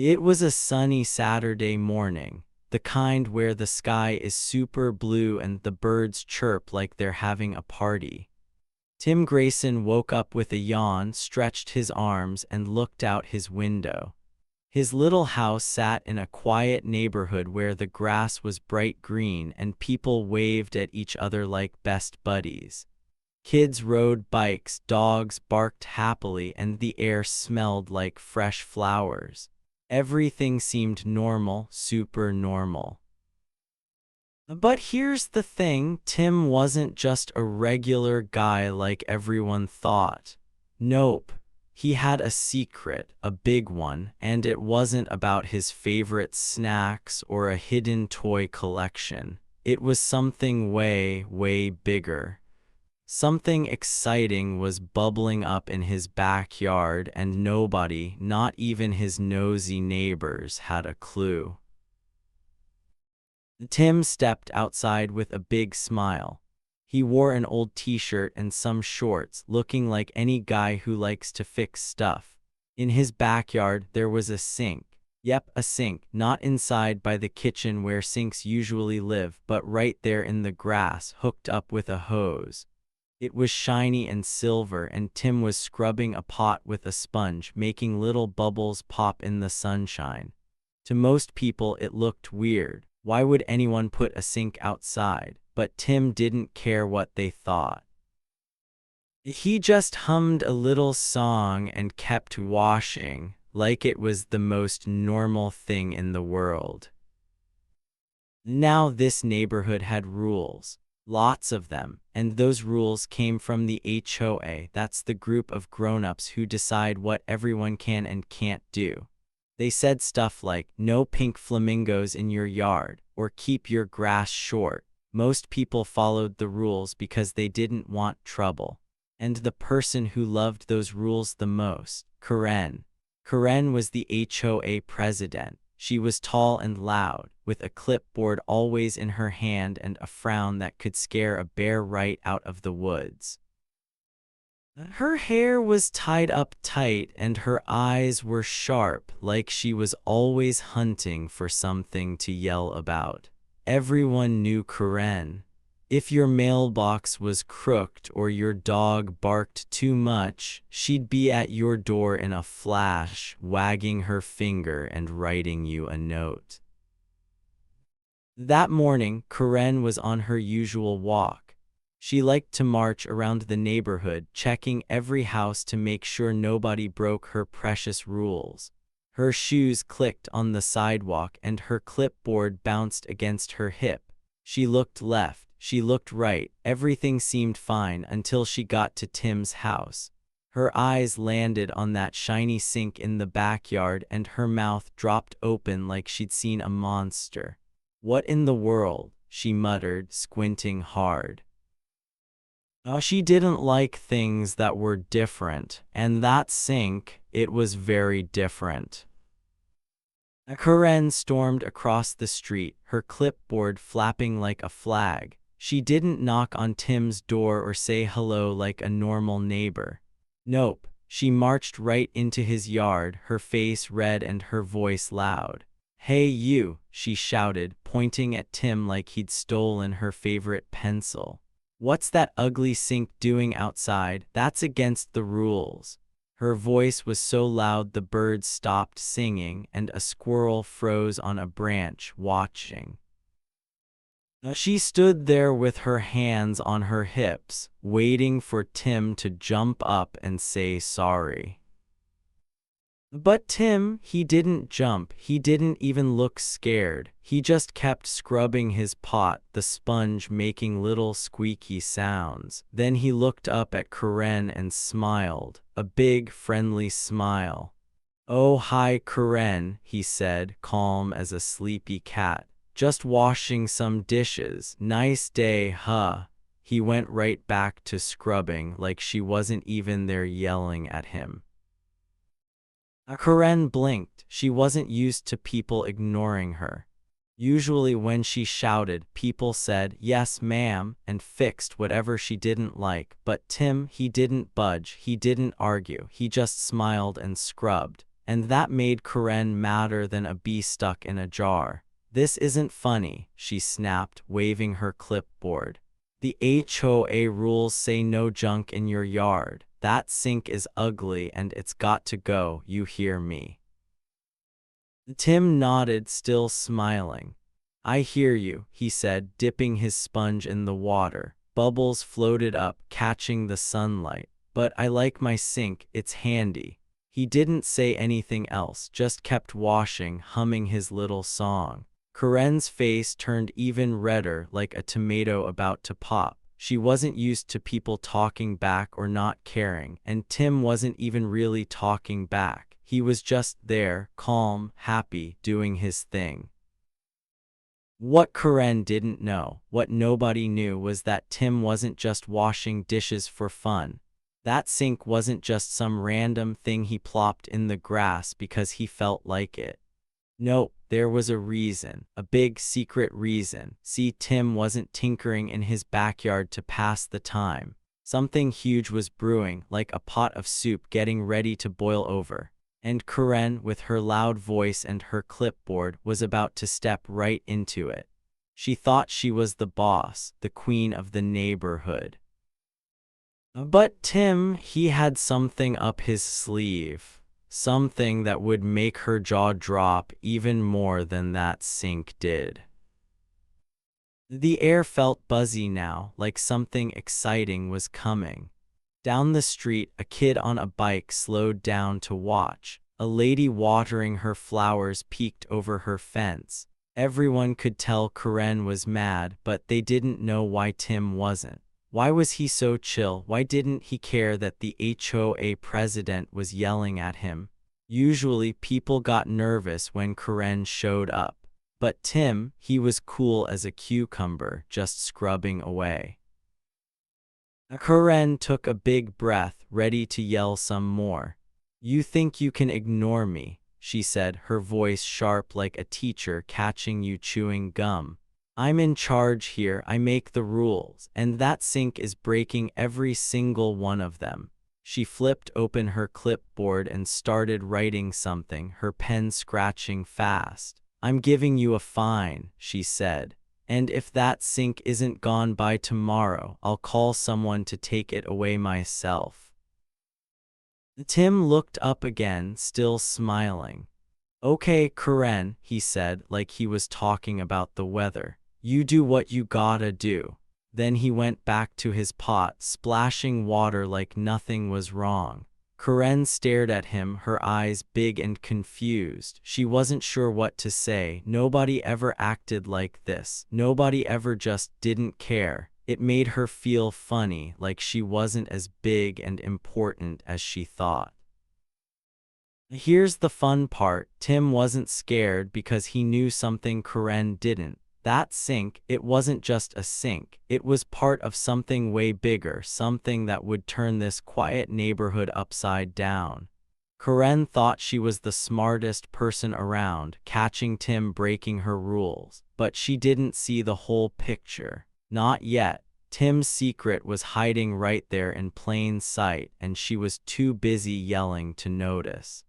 It was a sunny Saturday morning, the kind where the sky is super blue and the birds chirp like they're having a party. Tim Grayson woke up with a yawn, stretched his arms, and looked out his window. His little house sat in a quiet neighborhood where the grass was bright green and people waved at each other like best buddies. Kids rode bikes, dogs barked happily, and the air smelled like fresh flowers. Everything seemed normal, super normal. But here's the thing, Tim wasn't just a regular guy like everyone thought. Nope. He had a secret, a big one, and it wasn't about his favorite snacks or a hidden toy collection. It was something way, way bigger. Something exciting was bubbling up in his backyard, and nobody, not even his nosy neighbors, had a clue. Tim stepped outside with a big smile. He wore an old t-shirt and some shorts, looking like any guy who likes to fix stuff. In his backyard, there was a sink. Yep, a sink, not inside by the kitchen where sinks usually live, but right there in the grass, hooked up with a hose. It was shiny and silver, and Tim was scrubbing a pot with a sponge, making little bubbles pop in the sunshine. To most people, it looked weird. Why would anyone put a sink outside? But Tim didn't care what they thought. He just hummed a little song and kept washing, like it was the most normal thing in the world. Now this neighborhood had rules. Lots of them, and those rules came from the HOA, that's the group of grown-ups who decide what everyone can and can't do. They said stuff like, no pink flamingos in your yard, or keep your grass short. Most people followed the rules because they didn't want trouble. And the person who loved those rules the most, Karen. Karen was the HOA president. She was tall and loud, with a clipboard always in her hand and a frown that could scare a bear right out of the woods. Her hair was tied up tight and her eyes were sharp, like she was always hunting for something to yell about. Everyone knew Karen. If your mailbox was crooked or your dog barked too much, she'd be at your door in a flash, wagging her finger and writing you a note. That morning, Karen was on her usual walk. She liked to march around the neighborhood, checking every house to make sure nobody broke her precious rules. Her shoes clicked on the sidewalk and her clipboard bounced against her hip. She looked left, she looked right, everything seemed fine until she got to Tim's house. Her eyes landed on that shiny sink in the backyard and her mouth dropped open like she'd seen a monster. "What in the world?" she muttered, squinting hard. She didn't like things that were different, and that sink, it was very different. Karen stormed across the street, her clipboard flapping like a flag. She didn't knock on Tim's door or say hello like a normal neighbor. Nope, she marched right into his yard, her face red and her voice loud. "Hey you," she shouted, pointing at Tim like he'd stolen her favorite pencil. "What's that ugly sink doing outside? That's against the rules." Her voice was so loud the birds stopped singing and a squirrel froze on a branch, watching. She stood there with her hands on her hips, waiting for Tim to jump up and say sorry. But Tim, he didn't jump, he didn't even look scared. He just kept scrubbing his pot, the sponge making little squeaky sounds. Then he looked up at Karen and smiled, a big, friendly smile. "Oh, hi, Karen," he said, calm as a sleepy cat. "Just washing some dishes. Nice day, huh?" He went right back to scrubbing like she wasn't even there yelling at him. Karen blinked. She wasn't used to people ignoring her. Usually when she shouted, people said, "Yes, ma'am," and fixed whatever she didn't like. But Tim, he didn't budge, he didn't argue, he just smiled and scrubbed. and that made Karen madder than a bee stuck in a jar. "This isn't funny," she snapped, waving her clipboard. "The HOA rules say no junk in your yard. That sink is ugly and it's got to go, you hear me?" Tim nodded, still smiling. "I hear you," he said, dipping his sponge in the water. Bubbles floated up, catching the sunlight. "But I like my sink, it's handy." He didn't say anything else, just kept washing, humming his little song. Karen's face turned even redder, like a tomato about to pop. She wasn't used to people talking back or not caring, and Tim wasn't even really talking back. He was just there, calm, happy, doing his thing. What Karen didn't know, what nobody knew, was that Tim wasn't just washing dishes for fun. That sink wasn't just some random thing he plopped in the grass because he felt like it. No, there was a reason, a big secret reason. See, Tim wasn't tinkering in his backyard to pass the time. Something huge was brewing, like a pot of soup getting ready to boil over. And Karen, with her loud voice and her clipboard, was about to step right into it. She thought she was the boss, the queen of the neighborhood. But Tim, he had something up his sleeve. Something that would make her jaw drop even more than that sink did. The air felt buzzy now, like something exciting was coming. Down the street, a kid on a bike slowed down to watch. A lady watering her flowers peeked over her fence. Everyone could tell Karen was mad, but they didn't know why Tim wasn't. Why was he so chill? Why didn't he care that the HOA president was yelling at him? Usually people got nervous when Karen showed up. But Tim, he was cool as a cucumber, just scrubbing away. Karen took a big breath, ready to yell some more. "You think you can ignore me?" she said, her voice sharp like a teacher catching you chewing gum. "I'm in charge here, I make the rules, and that sink is breaking every single one of them." She flipped open her clipboard and started writing something, her pen scratching fast. "I'm giving you a fine," she said. "And if that sink isn't gone by tomorrow, I'll call someone to take it away myself." Tim looked up again, still smiling. "Okay, Karen," he said, like he was talking about the weather. "You do what you gotta do." Then he went back to his pot, splashing water like nothing was wrong. Karen stared at him, her eyes big and confused. She wasn't sure what to say. Nobody ever acted like this. Nobody ever just didn't care. It made her feel funny, like she wasn't as big and important as she thought. Here's the fun part. Tim wasn't scared because he knew something Karen didn't. That sink, it wasn't just a sink. It was part of something way bigger, something that would turn this quiet neighborhood upside down. Karen thought she was the smartest person around, catching Tim breaking her rules. But she didn't see the whole picture. Not yet. Tim's secret was hiding right there in plain sight, and she was too busy yelling to notice.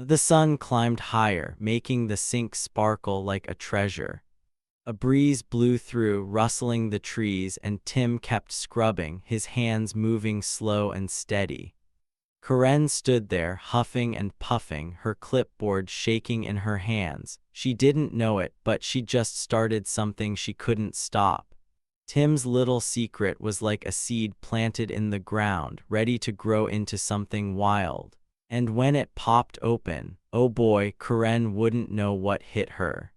The sun climbed higher, making the sink sparkle like a treasure. A breeze blew through, rustling the trees, and Tim kept scrubbing, his hands moving slow and steady. Karen stood there, huffing and puffing, her clipboard shaking in her hands. She didn't know it, but she just started something she couldn't stop. Tim's little secret was like a seed planted in the ground, ready to grow into something wild. And when it popped open, oh boy, Karen wouldn't know what hit her.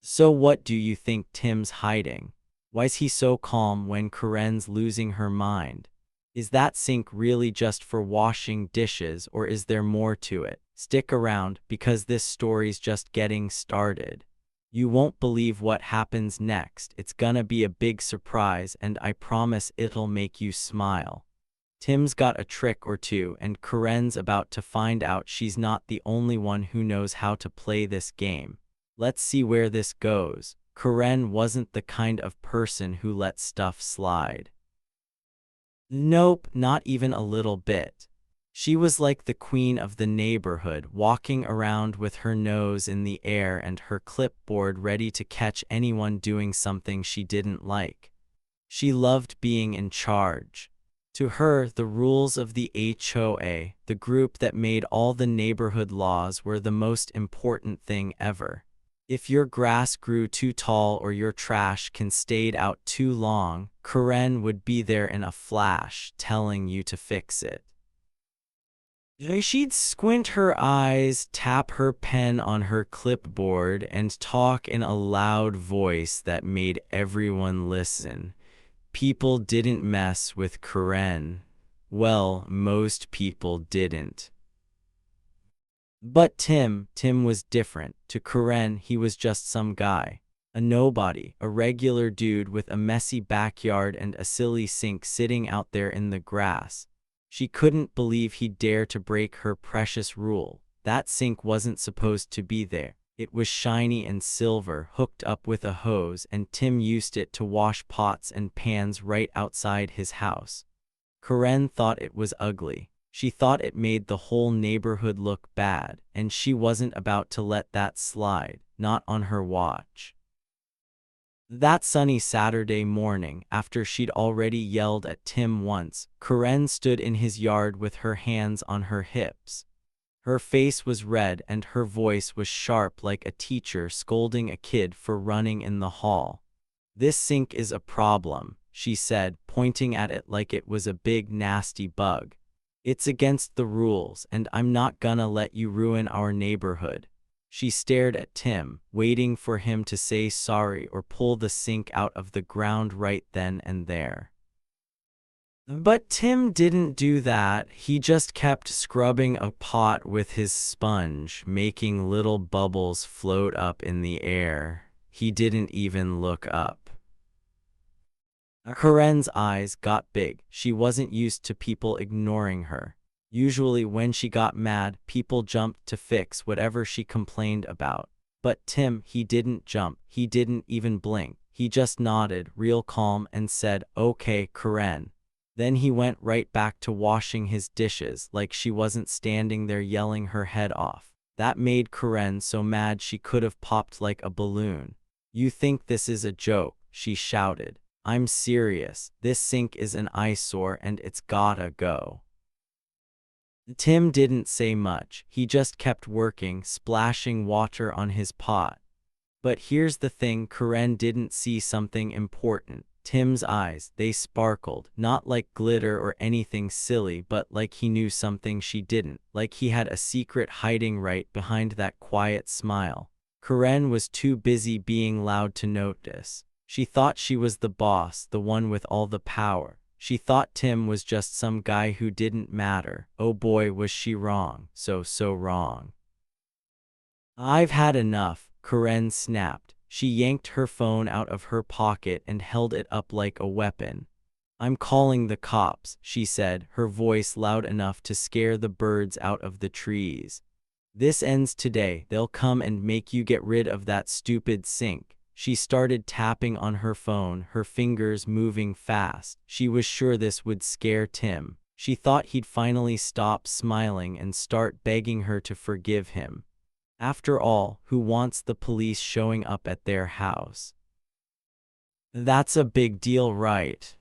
So what do you think Tim's hiding? Why's he so calm when Karen's losing her mind? Is that sink really just for washing dishes, or is there more to it? Stick around, because this story's just getting started. You won't believe what happens next. It's gonna be a big surprise, and I promise it'll make you smile. Tim's got a trick or two, and Karen's about to find out she's not the only one who knows how to play this game. Let's see where this goes. Karen wasn't the kind of person who let stuff slide. Nope, not even a little bit. She was like the queen of the neighborhood, walking around with her nose in the air and her clipboard ready to catch anyone doing something she didn't like. She loved being in charge. To her, the rules of the HOA, the group that made all the neighborhood laws, were the most important thing ever. If your grass grew too tall or your trash can stayed out too long, Karen would be there in a flash, telling you to fix it. She'd squint her eyes, tap her pen on her clipboard, and talk in a loud voice that made everyone listen. People didn't mess with Karen. Well, most people didn't. But Tim was different. To Karen, he was just some guy. A nobody, a regular dude with a messy backyard and a silly sink sitting out there in the grass. She couldn't believe he'd dare to break her precious rule. That sink wasn't supposed to be there. It was shiny and silver, hooked up with a hose, and Tim used it to wash pots and pans right outside his house. Karen thought it was ugly. She thought it made the whole neighborhood look bad, and she wasn't about to let that slide, not on her watch. That sunny Saturday morning, after she'd already yelled at Tim once, Karen stood in his yard with her hands on her hips. Her face was red and her voice was sharp like a teacher scolding a kid for running in the hall. "This sink is a problem," she said, pointing at it like it was a big nasty bug. "It's against the rules, and I'm not gonna let you ruin our neighborhood." She stared at Tim, waiting for him to say sorry or pull the sink out of the ground right then and there. But Tim didn't do that. He just kept scrubbing a pot with his sponge, making little bubbles float up in the air. He didn't even look up. Karen's eyes got big. She wasn't used to people ignoring her. Usually when she got mad, people jumped to fix whatever she complained about. But Tim, he didn't jump. He didn't even blink. He just nodded, real calm, and said, "Okay, Karen." Then he went right back to washing his dishes like she wasn't standing there yelling her head off. That made Karen so mad she could have popped like a balloon. "You think this is a joke?" she shouted. "I'm serious. This sink is an eyesore and it's gotta go." Tim didn't say much. He just kept working, splashing water on his pot. But here's the thing, Karen didn't see something important. Tim's eyes, they sparkled, not like glitter or anything silly, but like he knew something she didn't, like he had a secret hiding right behind that quiet smile. Karen was too busy being loud to notice. She thought she was the boss, the one with all the power. She thought Tim was just some guy who didn't matter. Oh boy, was she wrong. So wrong. "I've had enough," Karen snapped. She yanked her phone out of her pocket and held it up like a weapon. "I'm calling the cops," she said, her voice loud enough to scare the birds out of the trees. "This ends today. They'll come and make you get rid of that stupid sink." She started tapping on her phone, her fingers moving fast. She was sure this would scare Tim. She thought he'd finally stop smiling and start begging her to forgive him. After all, who wants the police showing up at their house? That's a big deal, right?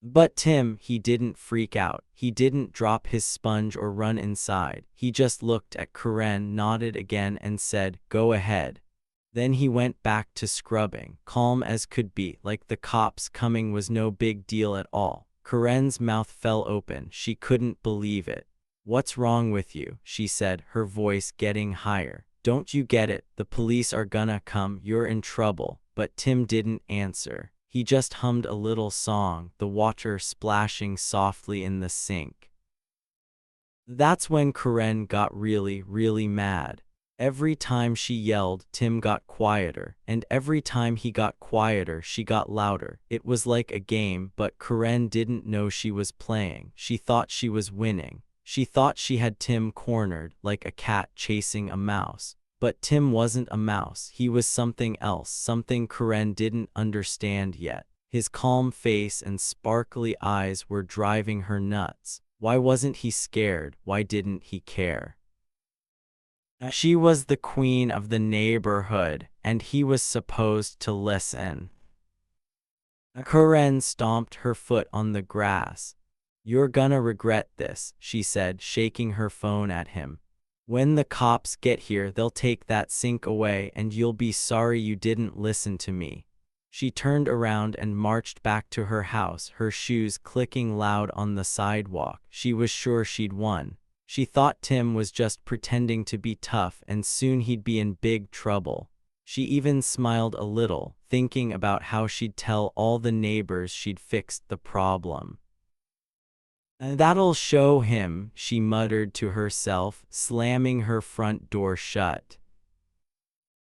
But Tim, he didn't freak out. He didn't drop his sponge or run inside. He just looked at Karen, nodded again, and said, "Go ahead." Then he went back to scrubbing, calm as could be, like the cops coming was no big deal at all. Karen's mouth fell open. She couldn't believe it. "What's wrong with you?" she said, her voice getting higher. "Don't you get it? The police are gonna come. You're in trouble." But Tim didn't answer. He just hummed a little song, the water splashing softly in the sink. That's when Karen got really mad. Every time she yelled, Tim got quieter, and every time he got quieter, she got louder. It was like a game, but Karen didn't know she was playing. She thought she was winning. She thought she had Tim cornered, like a cat chasing a mouse. But Tim wasn't a mouse. He was something else, something Karen didn't understand yet. His calm face and sparkly eyes were driving her nuts. Why wasn't he scared? Why didn't he care? She was the queen of the neighborhood, and he was supposed to listen. Karen stomped her foot on the grass. "You're gonna regret this," she said, shaking her phone at him. "When the cops get here, they'll take that sink away and you'll be sorry you didn't listen to me." She turned around and marched back to her house, her shoes clicking loud on the sidewalk. She was sure she'd won. She thought Tim was just pretending to be tough and soon he'd be in big trouble. She even smiled a little, thinking about how she'd tell all the neighbors she'd fixed the problem. "That'll show him," she muttered to herself, slamming her front door shut.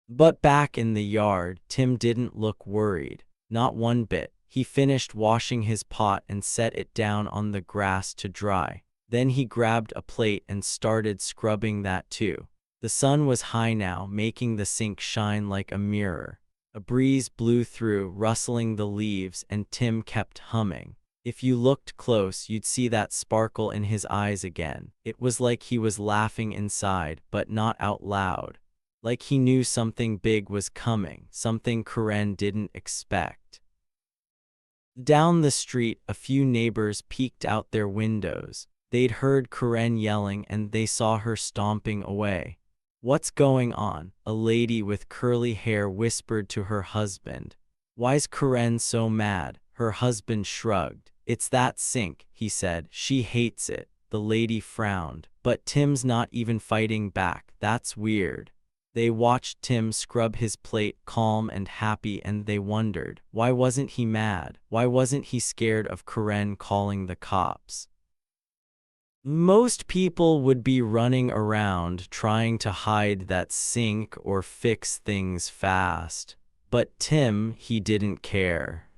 But back in the yard, Tim didn't look worried. Not one bit. He finished washing his pot and set it down on the grass to dry. Then he grabbed a plate and started scrubbing that too. The sun was high now, making the sink shine like a mirror. A breeze blew through, rustling the leaves, and Tim kept humming. If you looked close, you'd see that sparkle in his eyes again. It was like he was laughing inside, but not out loud. Like he knew something big was coming, something Karen didn't expect. Down the street, a few neighbors peeked out their windows. They'd heard Karen yelling and they saw her stomping away. "What's going on?" a lady with curly hair whispered to her husband. "Why's Karen so mad?" Her husband shrugged. "It's that sink," he said. "She hates it." The lady frowned. "But Tim's not even fighting back. That's weird." They watched Tim scrub his plate, calm and happy, and they wondered, why wasn't he mad? Why wasn't he scared of Karen calling the cops? Most people would be running around trying to hide that sink or fix things fast. But Tim, he didn't care.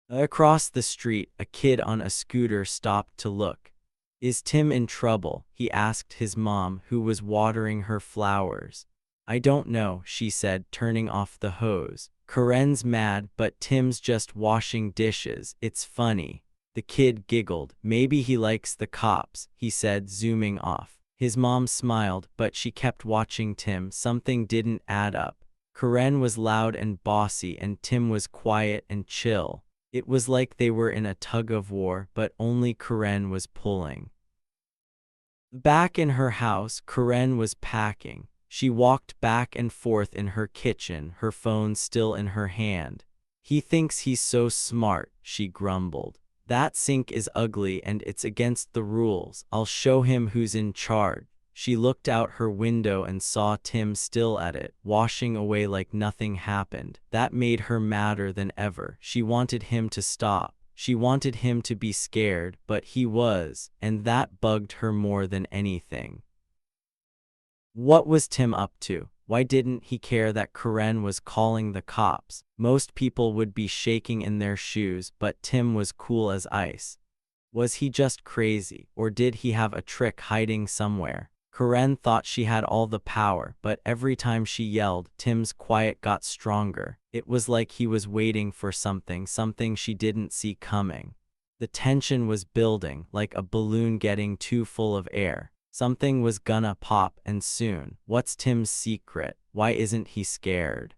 Across the street, a kid on a scooter stopped to look. "Is Tim in trouble?" he asked his mom, who was watering her flowers. "I don't know," she said, turning off the hose. "Karen's mad, but Tim's just washing dishes. It's funny." The kid giggled. "Maybe he likes the cops," he said, zooming off. His mom smiled, but she kept watching Tim. Something didn't add up. Karen was loud and bossy, and Tim was quiet and chill. It was like they were in a tug-of-war, but only Karen was pulling. Back in her house, Karen was packing. She walked back and forth in her kitchen, her phone still in her hand. "He thinks he's so smart," she grumbled. "That sink is ugly and it's against the rules. I'll show him who's in charge." She looked out her window and saw Tim still at it, washing away like nothing happened. That made her madder than ever. She wanted him to stop. She wanted him to be scared, but he was, and that bugged her more than anything. What was Tim up to? Why didn't he care that Karen was calling the cops? Most people would be shaking in their shoes, but Tim was cool as ice. Was he just crazy, or did he have a trick hiding somewhere? Karen thought she had all the power, but every time she yelled, Tim's quiet got stronger. It was like he was waiting for something she didn't see coming. The tension was building, like a balloon getting too full of air. Something was gonna pop, and soon. What's Tim's secret? Why isn't he scared?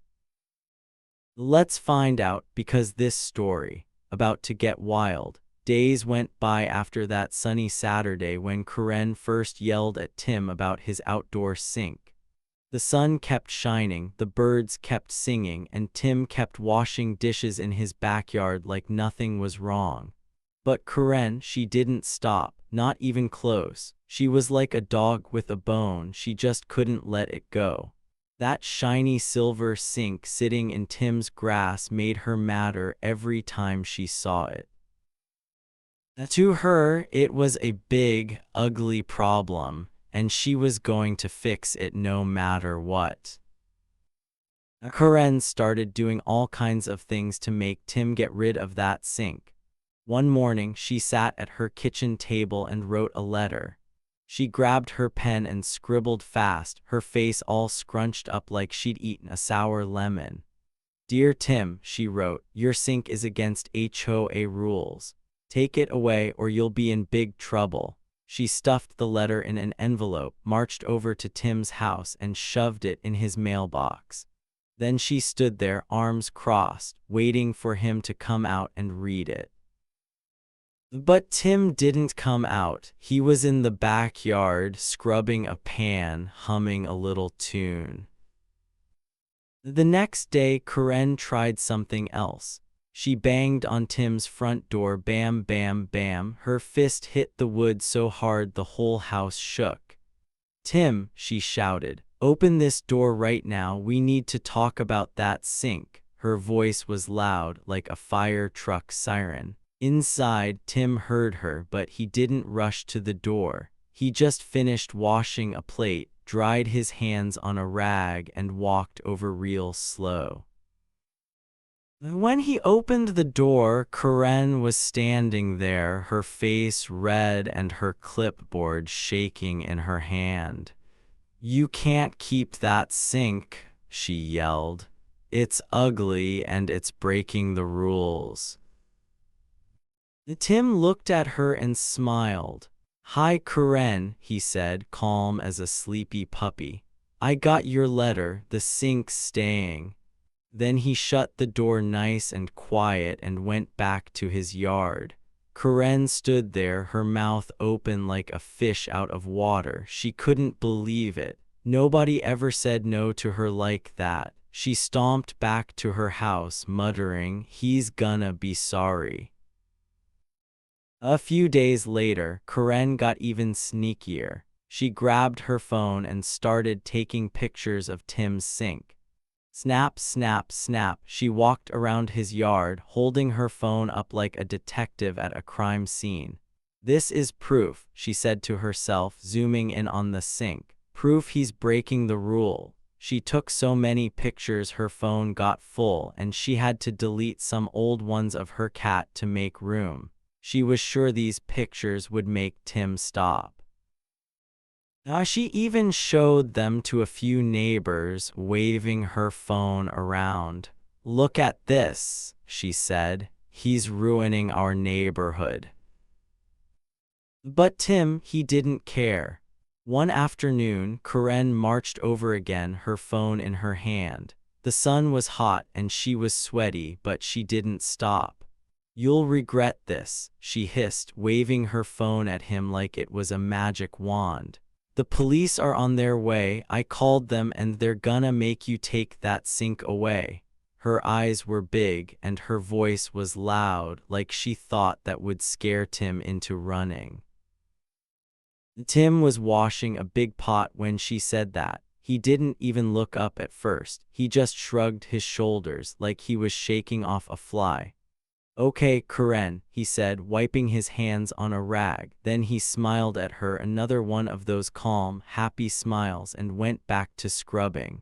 Let's find out, because this story, about to get wild. Days went by after that sunny Saturday when Karen first yelled at Tim about his outdoor sink. The sun kept shining, the birds kept singing, and Tim kept washing dishes in his backyard like nothing was wrong. But Karen, she didn't stop, not even close. She was like a dog with a bone, she just couldn't let it go. That shiny silver sink sitting in Tim's grass made her madder every time she saw it. To her, it was a big, ugly problem, and she was going to fix it no matter what. Karen started doing all kinds of things to make Tim get rid of that sink. One morning, she sat at her kitchen table and wrote a letter. She grabbed her pen and scribbled fast, her face all scrunched up like she'd eaten a sour lemon. "Dear Tim," she wrote, "your sink is against HOA rules. Take it away or you'll be in big trouble. She stuffed the letter in an envelope, marched over to Tim's house, and shoved it in his mailbox. Then she stood there, arms crossed, waiting for him to come out and read it. But Tim didn't come out. He was in the backyard, scrubbing a pan, humming a little tune. The next day, Karen tried something else. She banged on Tim's front door, bam, bam, bam. Her fist hit the wood so hard the whole house shook. "Tim," she shouted, "open this door right now. We need to talk about that sink." Her voice was loud, like a fire truck siren. Inside, Tim heard her, but he didn't rush to the door. He just finished washing a plate, dried his hands on a rag, and walked over real slow. When he opened the door, Karen was standing there, her face red and her clipboard shaking in her hand. "You can't keep that sink," she yelled. "It's ugly and it's breaking the rules." Tim looked at her and smiled. "Hi, Karen," he said, calm as a sleepy puppy. "I got your letter, the sink's staying." Then he shut the door nice and quiet and went back to his yard. Karen stood there, her mouth open like a fish out of water. She couldn't believe it. Nobody ever said no to her like that. She stomped back to her house, muttering, "He's gonna be sorry." A few days later, Karen got even sneakier. She grabbed her phone and started taking pictures of Tim's sink. Snap, snap, snap. She walked around his yard, holding her phone up like a detective at a crime scene. "This is proof," she said to herself, zooming in on the sink. "Proof he's breaking the rule." She took so many pictures her phone got full, and she had to delete some old ones of her cat to make room. She was sure these pictures would make Tim stop. She even showed them to a few neighbors, waving her phone around. "Look at this," she said. "He's ruining our neighborhood." But Tim, he didn't care. One afternoon, Karen marched over again, her phone in her hand. The sun was hot and she was sweaty, but she didn't stop. "You'll regret this," she hissed, waving her phone at him like it was a magic wand. "The police are on their way. I called them and they're gonna make you take that sink away." Her eyes were big and her voice was loud, like she thought that would scare Tim into running. Tim was washing a big pot when she said that. He didn't even look up at first. He just shrugged his shoulders like he was shaking off a fly. "Okay, Karen," he said, wiping his hands on a rag. Then he smiled at her, another one of those calm, happy smiles, and went back to scrubbing.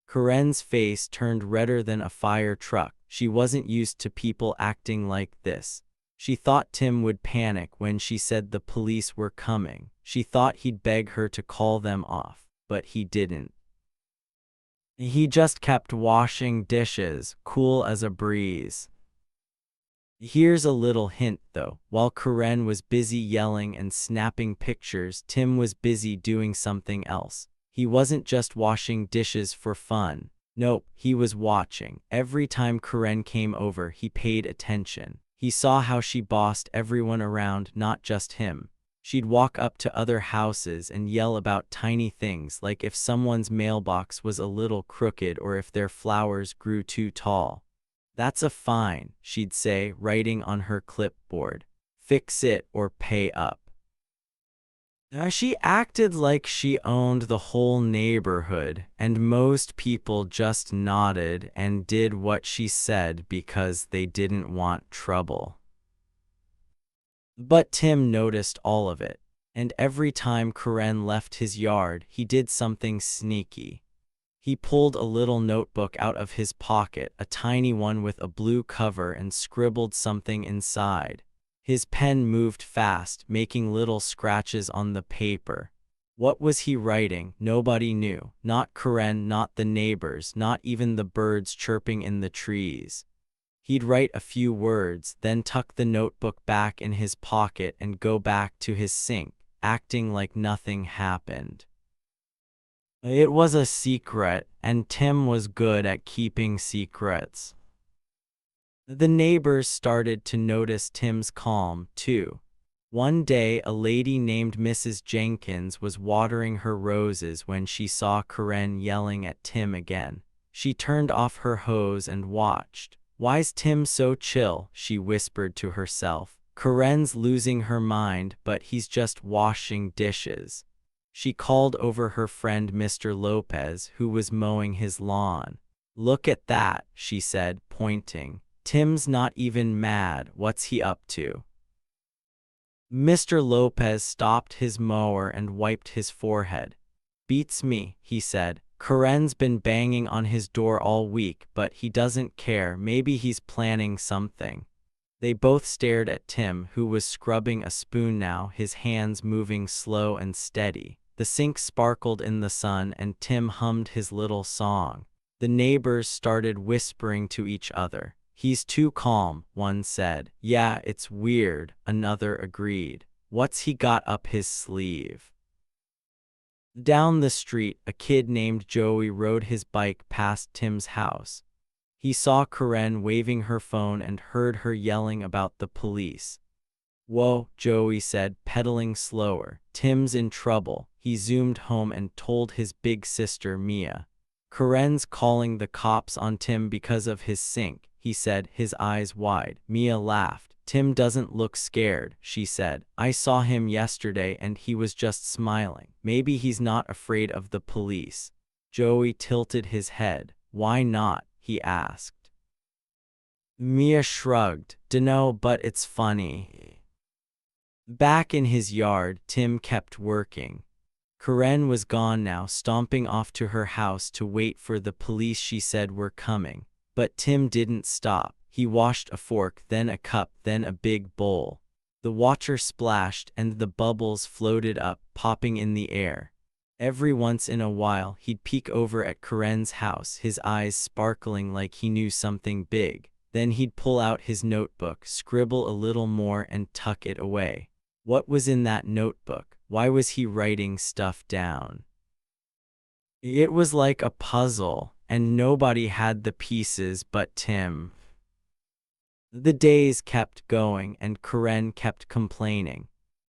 Karen's face turned redder than a fire truck. She wasn't used to people acting like this. She thought Tim would panic when she said the police were coming. She thought he'd beg her to call them off, but he didn't. He just kept washing dishes, cool as a breeze. Here's a little hint, though. While Karen was busy yelling and snapping pictures, Tim was busy doing something else. He wasn't just washing dishes for fun. Nope, he was watching. Every time Karen came over, he paid attention. He saw how she bossed everyone around, not just him. She'd walk up to other houses and yell about tiny things, like if someone's mailbox was a little crooked or if their flowers grew too tall. "That's a fine," she'd say, writing on her clipboard. "Fix it or pay up." She acted like she owned the whole neighborhood, and most people just nodded and did what she said because they didn't want trouble. But Tim noticed all of it, and every time Karen left his yard, he did something sneaky. He pulled a little notebook out of his pocket, a tiny one with a blue cover, and scribbled something inside. His pen moved fast, making little scratches on the paper. What was he writing? Nobody knew. Not Karen, not the neighbors, not even the birds chirping in the trees. He'd write a few words, then tuck the notebook back in his pocket and go back to his sink, acting like nothing happened. It was a secret, and Tim was good at keeping secrets. The neighbors started to notice Tim's calm, too. One day, a lady named Mrs. Jenkins was watering her roses when she saw Karen yelling at Tim again. She turned off her hose and watched. "Why's Tim so chill?" she whispered to herself. "Karen's losing her mind, but he's just washing dishes." She called over her friend Mr. Lopez, who was mowing his lawn. "Look at that," she said, pointing. "Tim's not even mad. What's he up to?" Mr. Lopez stopped his mower and wiped his forehead. "Beats me," he said. "Karen's been banging on his door all week, but he doesn't care. Maybe he's planning something." They both stared at Tim, who was scrubbing a spoon now, his hands moving slow and steady. The sink sparkled in the sun, and Tim hummed his little song. The neighbors started whispering to each other. "He's too calm," one said. "Yeah, it's weird," another agreed. "What's he got up his sleeve?" Down the street, a kid named Joey rode his bike past Tim's house. He saw Karen waving her phone and heard her yelling about the police. "Whoa," Joey said, pedaling slower. "Tim's in trouble." He zoomed home and told his big sister Mia. "Karen's calling the cops on Tim because of his sink," he said, his eyes wide. Mia laughed. "Tim doesn't look scared," she said. "I saw him yesterday and he was just smiling. Maybe he's not afraid of the police." Joey tilted his head. "Why not?" he asked. Mia shrugged. "Dunno, but it's funny." Back in his yard, Tim kept working. Karen was gone now, stomping off to her house to wait for the police she said were coming. But Tim didn't stop. He washed a fork, then a cup, then a big bowl. The water splashed and the bubbles floated up, popping in the air. Every once in a while, he'd peek over at Karen's house, his eyes sparkling like he knew something big. Then he'd pull out his notebook, scribble a little more, and tuck it away. What was in that notebook? Why was he writing stuff down? It was like a puzzle, and nobody had the pieces but Tim. The days kept going, and Karen kept complaining.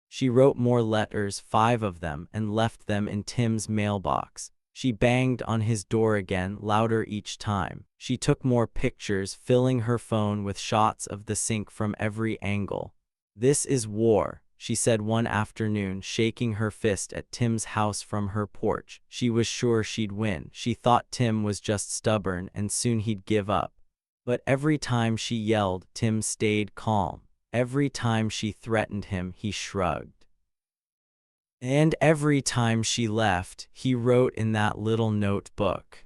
She wrote more letters, 5 of them, and left them in Tim's mailbox. She banged on his door again, louder each time. She took more pictures, filling her phone with shots of the sink from every angle. "This is war," she said one afternoon, shaking her fist at Tim's house from her porch. She was sure she'd win. She thought Tim was just stubborn and soon he'd give up. But every time she yelled, Tim stayed calm. Every time she threatened him, he shrugged. And every time she left, he wrote in that little notebook.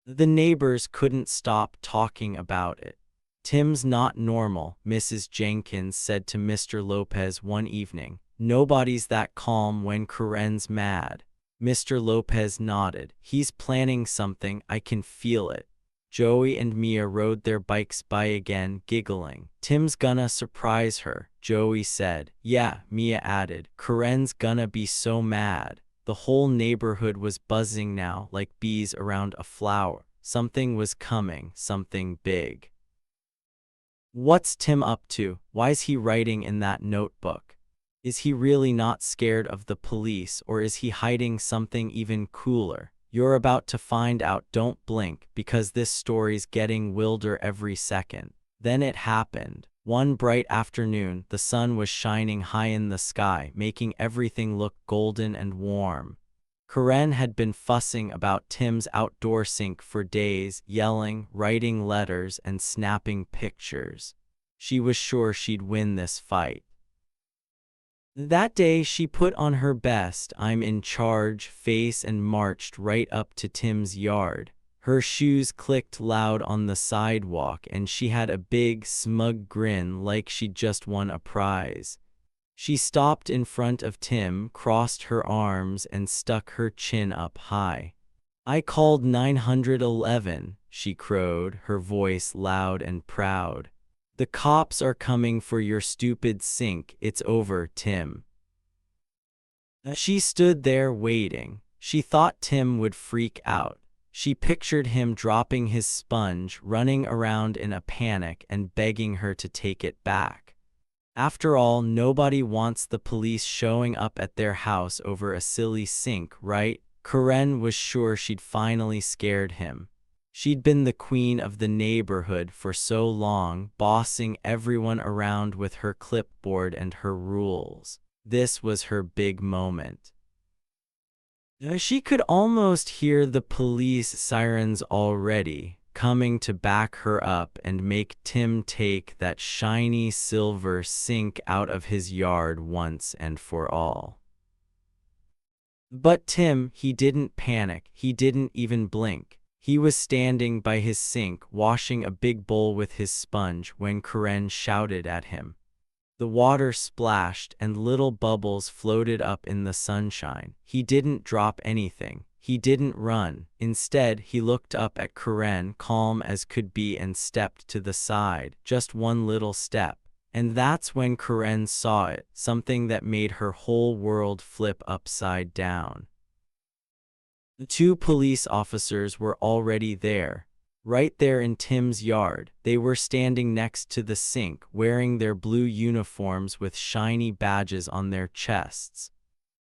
The neighbors couldn't stop talking about it. "Tim's not normal," Mrs. Jenkins said to Mr. Lopez one evening. "Nobody's that calm when Karen's mad." Mr. Lopez nodded. "He's planning something, I can feel it." Joey and Mia rode their bikes by again, giggling. "Tim's gonna surprise her," Joey said. "Yeah," Mia added. "Karen's gonna be so mad." The whole neighborhood was buzzing now, like bees around a flower. Something was coming, something big. What's Tim up to? Why's he writing in that notebook? Is he really not scared of the police, or is he hiding something even cooler? You're about to find out. Don't blink, because this story's getting wilder every second. Then it happened. One bright afternoon, the sun was shining high in the sky, making everything look golden and warm. Karen had been fussing about Tim's outdoor sink for days, yelling, writing letters, and snapping pictures. She was sure she'd win this fight. That day she put on her best "I'm in charge" face and marched right up to Tim's yard. Her shoes clicked loud on the sidewalk and she had a big, smug grin like she'd just won a prize. She stopped in front of Tim, crossed her arms, and stuck her chin up high. I called 911, she crowed, her voice loud and proud. The cops are coming for your stupid sink. It's over, Tim. She stood there waiting. She thought Tim would freak out. She pictured him dropping his sponge, running around in a panic, and begging her to take it back. After all, nobody wants the police showing up at their house over a silly sink, right? Karen was sure she'd finally scared him. She'd been the queen of the neighborhood for so long, bossing everyone around with her clipboard and her rules. This was her big moment. She could almost hear the police sirens already, coming to back her up and make Tim take that shiny silver sink out of his yard once and for all. But Tim, he didn't panic, he didn't even blink. He was standing by his sink, washing a big bowl with his sponge when Karen shouted at him. The water splashed and little bubbles floated up in the sunshine. He didn't drop anything. He didn't run. Instead, he looked up at Karen, calm as could be, and stepped to the side. Just one little step. And that's when Karen saw it, something that made her whole world flip upside down. The two police officers were already there. Right there in Tim's yard, they were standing next to the sink, wearing their blue uniforms with shiny badges on their chests.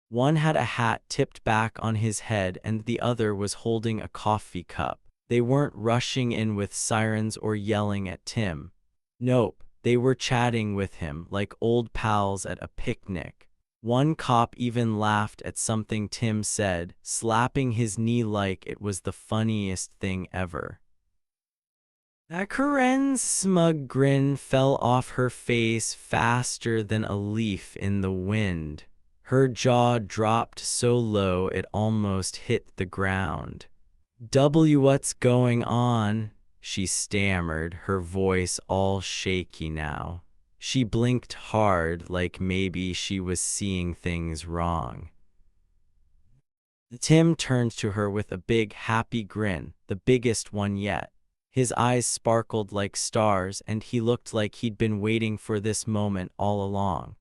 One had a hat tipped back on his head and the other was holding a coffee cup. They weren't rushing in with sirens or yelling at Tim. Nope, they were chatting with him like old pals at a picnic. One cop even laughed at something Tim said, slapping his knee like it was the funniest thing ever. Karen's smug grin fell off her face faster than a leaf in the wind. Her jaw dropped so low it almost hit the ground. What's going on?" she stammered, her voice all shaky now. She blinked hard, like maybe she was seeing things wrong. Tim turned to her with a big, happy grin, the biggest one yet. His eyes sparkled like stars, and he looked like he'd been waiting for this moment all along.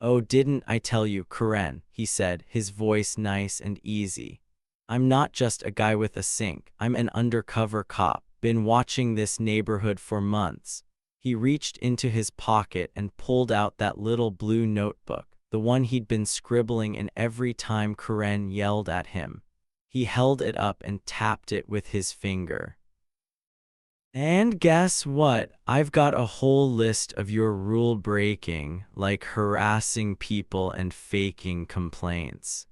"Oh, didn't I tell you, Karen," he said, his voice nice and easy. "I'm not just a guy with a sink. I'm an undercover cop, been watching this neighborhood for months." He reached into his pocket and pulled out that little blue notebook, the one he'd been scribbling in every time Karen yelled at him. He held it up and tapped it with his finger. "And guess what? I've got a whole list of your rule breaking, like harassing people and faking complaints."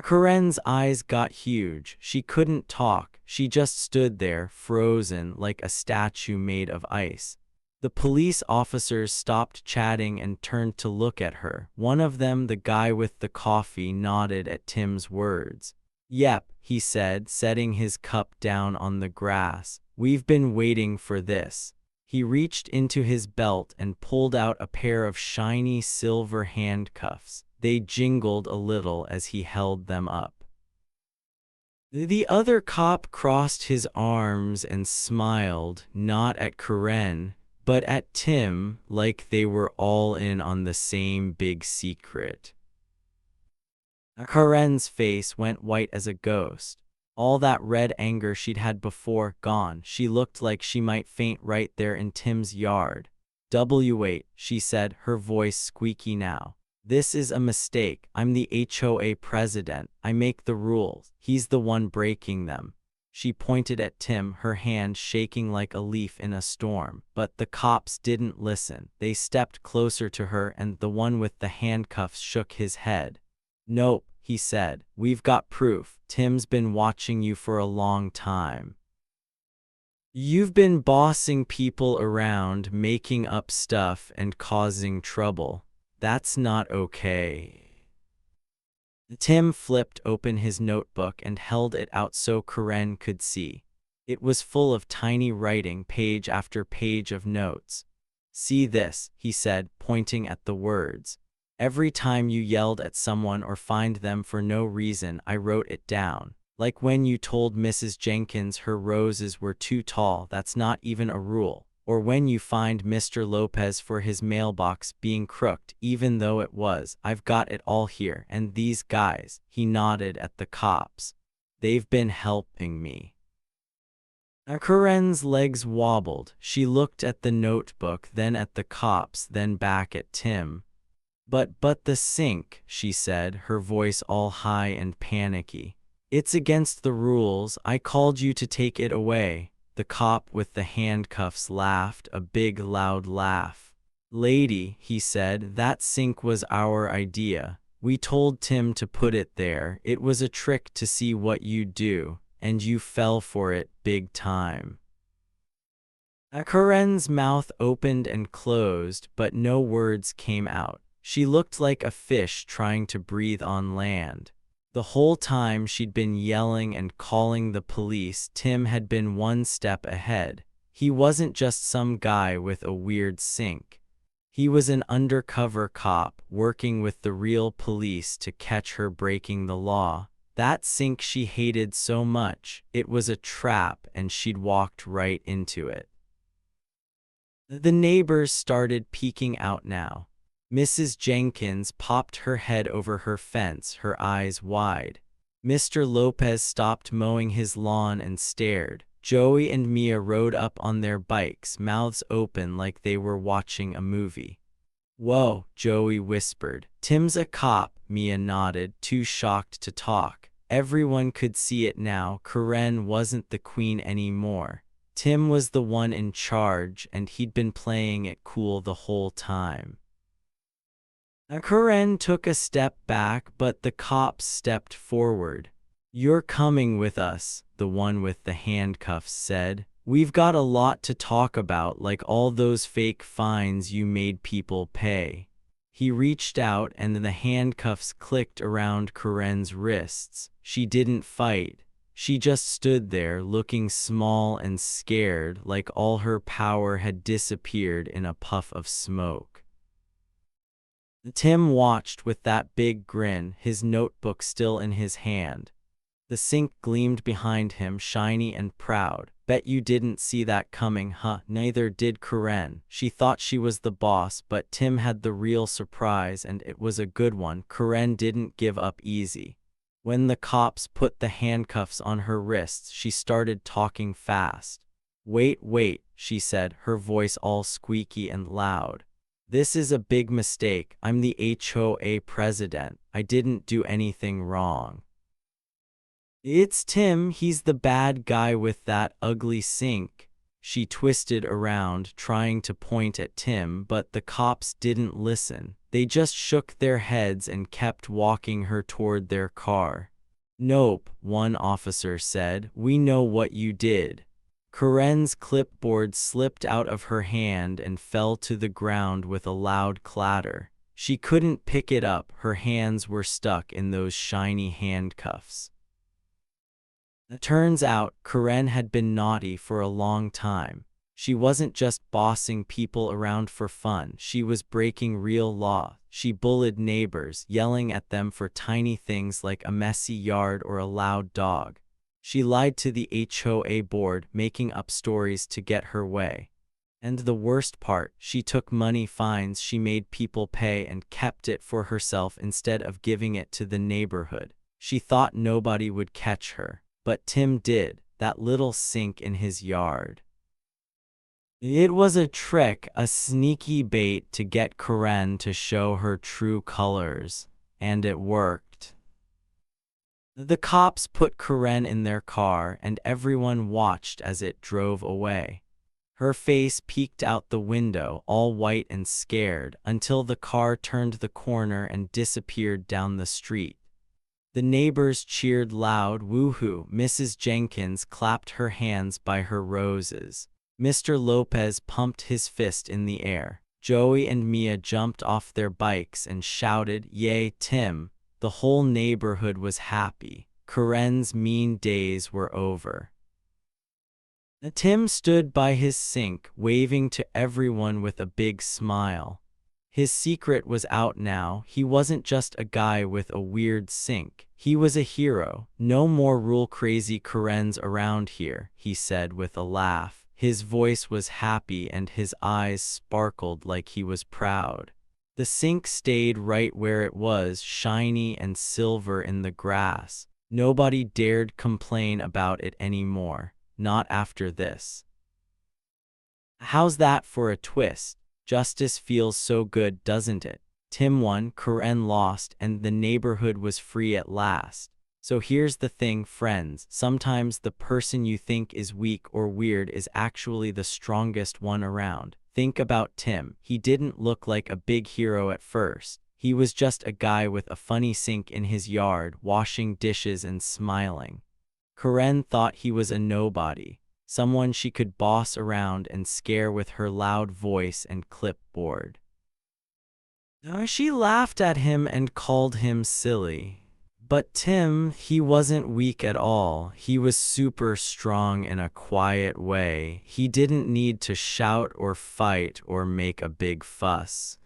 Karen's eyes got huge. She couldn't talk. She just stood there, frozen like a statue made of ice. The police officers stopped chatting and turned to look at her. One of them, the guy with the coffee, nodded at Tim's words. "Yep," he said, setting his cup down on the grass. "We've been waiting for this." He reached into his belt and pulled out a pair of shiny silver handcuffs. They jingled a little as he held them up. The other cop crossed his arms and smiled, not at Karen, but at Tim, like they were all in on the same big secret. Karen's face went white as a ghost. All that red anger she'd had before, gone. She looked like she might faint right there in Tim's yard. "Wait," she said, her voice squeaky now. "This is a mistake. I'm the HOA president. I make the rules. He's the one breaking them." She pointed at Tim, her hand shaking like a leaf in a storm. But the cops didn't listen. They stepped closer to her and the one with the handcuffs shook his head. "Nope," he said. "We've got proof. Tim's been watching you for a long time. You've been bossing people around, making up stuff and causing trouble. That's not okay." Tim flipped open his notebook and held it out so Karen could see. It was full of tiny writing, page after page of notes. "See this," he said, pointing at the words. "Every time you yelled at someone or fined them for no reason, I wrote it down. Like when you told Mrs. Jenkins her roses were too tall, that's not even a rule. Or when you fined Mr. Lopez for his mailbox being crooked, even though it was. I've got it all here, and these guys, he nodded at the cops. They've been helping me. Karen's legs wobbled. She looked at the notebook, then at the cops, then back at Tim. But the sink, she said, her voice all high and panicky. It's against the rules. I called you to take it away. The cop with the handcuffs laughed, a big loud laugh. Lady, he said, that sink was our idea. We told Tim to put it there. It was a trick to see what you'd do, and you fell for it big time. Karen's mouth opened and closed, but no words came out. She looked like a fish trying to breathe on land. The whole time she'd been yelling and calling the police, Tim had been one step ahead. He wasn't just some guy with a weird sink. He was an undercover cop working with the real police to catch her breaking the law. That sink she hated so much, it was a trap, and she'd walked right into it. The neighbors started peeking out now. Mrs. Jenkins popped her head over her fence, her eyes wide. Mr. Lopez stopped mowing his lawn and stared. Joey and Mia rode up on their bikes, mouths open like they were watching a movie. Whoa, Joey whispered. Tim's a cop, Mia nodded, too shocked to talk. Everyone could see it now. Karen wasn't the queen anymore. Tim was the one in charge, and he'd been playing it cool the whole time. Karen took a step back, but the cops stepped forward. You're coming with us, the one with the handcuffs said. We've got a lot to talk about, like all those fake fines you made people pay. He reached out and the handcuffs clicked around Karen's wrists. She didn't fight. She just stood there looking small and scared, like all her power had disappeared in a puff of smoke. Tim watched with that big grin, his notebook still in his hand. The sink gleamed behind him, shiny and proud. Bet you didn't see that coming, huh? Neither did Karen. She thought she was the boss, but Tim had the real surprise, and it was a good one. Karen didn't give up easy. When the cops put the handcuffs on her wrists, she started talking fast. Wait, she said, her voice all squeaky and loud. This is a big mistake. I'm the HOA president. I didn't do anything wrong. It's Tim. He's the bad guy with that ugly sink. She twisted around, trying to point at Tim, but the cops didn't listen. They just shook their heads and kept walking her toward their car. Nope, one officer said. We know what you did. Karen's clipboard slipped out of her hand and fell to the ground with a loud clatter. She couldn't pick it up. Her hands were stuck in those shiny handcuffs. It turns out, Karen had been naughty for a long time. She wasn't just bossing people around for fun. She was breaking real law. She bullied neighbors, yelling at them for tiny things like a messy yard or a loud dog. She lied to the HOA board, making up stories to get her way. And the worst part, she took money fines she made people pay and kept it for herself instead of giving it to the neighborhood. She thought nobody would catch her, but Tim did, that little sink in his yard. It was a trick, a sneaky bait to get Karen to show her true colors, and it worked. The cops put Karen in their car, and everyone watched as it drove away. Her face peeked out the window, all white and scared, until the car turned the corner and disappeared down the street. The neighbors cheered loud woohoo. Mrs. Jenkins clapped her hands by her roses. Mr. Lopez pumped his fist in the air. Joey and Mia jumped off their bikes and shouted, "Yay, Tim!" The whole neighborhood was happy. Karen's mean days were over. Tim stood by his sink, waving to everyone with a big smile. His secret was out now. He wasn't just a guy with a weird sink. He was a hero. No more rule-crazy Karens around here, he said with a laugh. His voice was happy and his eyes sparkled like he was proud. The sink stayed right where it was, shiny and silver in the grass. Nobody dared complain about it anymore, not after this. How's that for a twist? Justice feels so good, doesn't it? Tim won, Karen lost, and the neighborhood was free at last. So here's the thing, friends. Sometimes the person you think is weak or weird is actually the strongest one around. Think about Tim. He didn't look like a big hero at first. He was just a guy with a funny sink in his yard, washing dishes and smiling. Karen thought he was a nobody, someone she could boss around and scare with her loud voice and clipboard. She laughed at him and called him silly. But Tim, he wasn't weak at all. He was super strong in a quiet way. He didn't need to shout or fight or make a big fuss.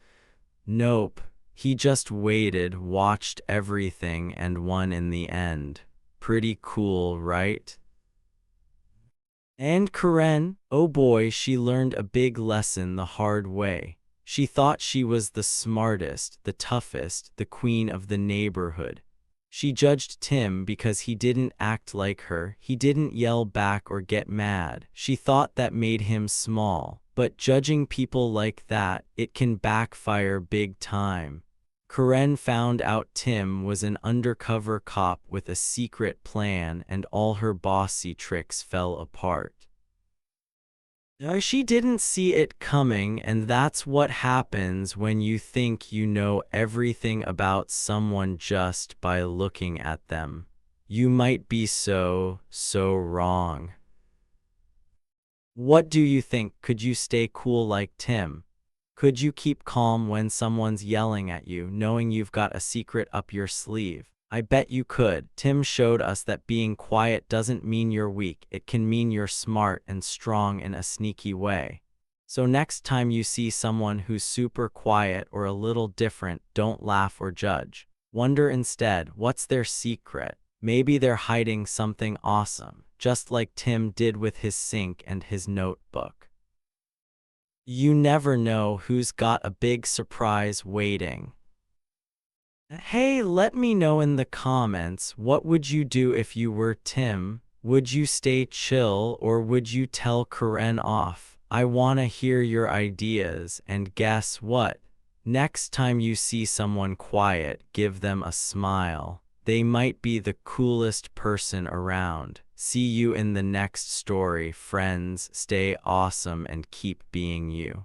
Nope. He just waited, watched everything, and won in the end. Pretty cool, right? And Karen, oh boy, she learned a big lesson the hard way. She thought she was the smartest, the toughest, the queen of the neighborhood. She judged Tim because he didn't act like her, he didn't yell back or get mad. She thought that made him small, but judging people like that, it can backfire big time. Karen found out Tim was an undercover cop with a secret plan, and all her bossy tricks fell apart. She didn't see it coming, and that's what happens when you think you know everything about someone just by looking at them. You might be so wrong. What do you think? Could you stay cool like Tim? Could you keep calm when someone's yelling at you, knowing you've got a secret up your sleeve? I bet you could. Tim showed us that being quiet doesn't mean you're weak. It can mean you're smart and strong in a sneaky way. So next time you see someone who's super quiet or a little different, don't laugh or judge. Wonder instead, what's their secret? Maybe they're hiding something awesome, just like Tim did with his sink and his notebook. You never know who's got a big surprise waiting. Hey, let me know in the comments, what would you do if you were Tim? Would you stay chill or would you tell Karen off? I wanna hear your ideas, and guess what? Next time you see someone quiet, give them a smile. They might be the coolest person around. See you in the next story, friends. Stay awesome and keep being you.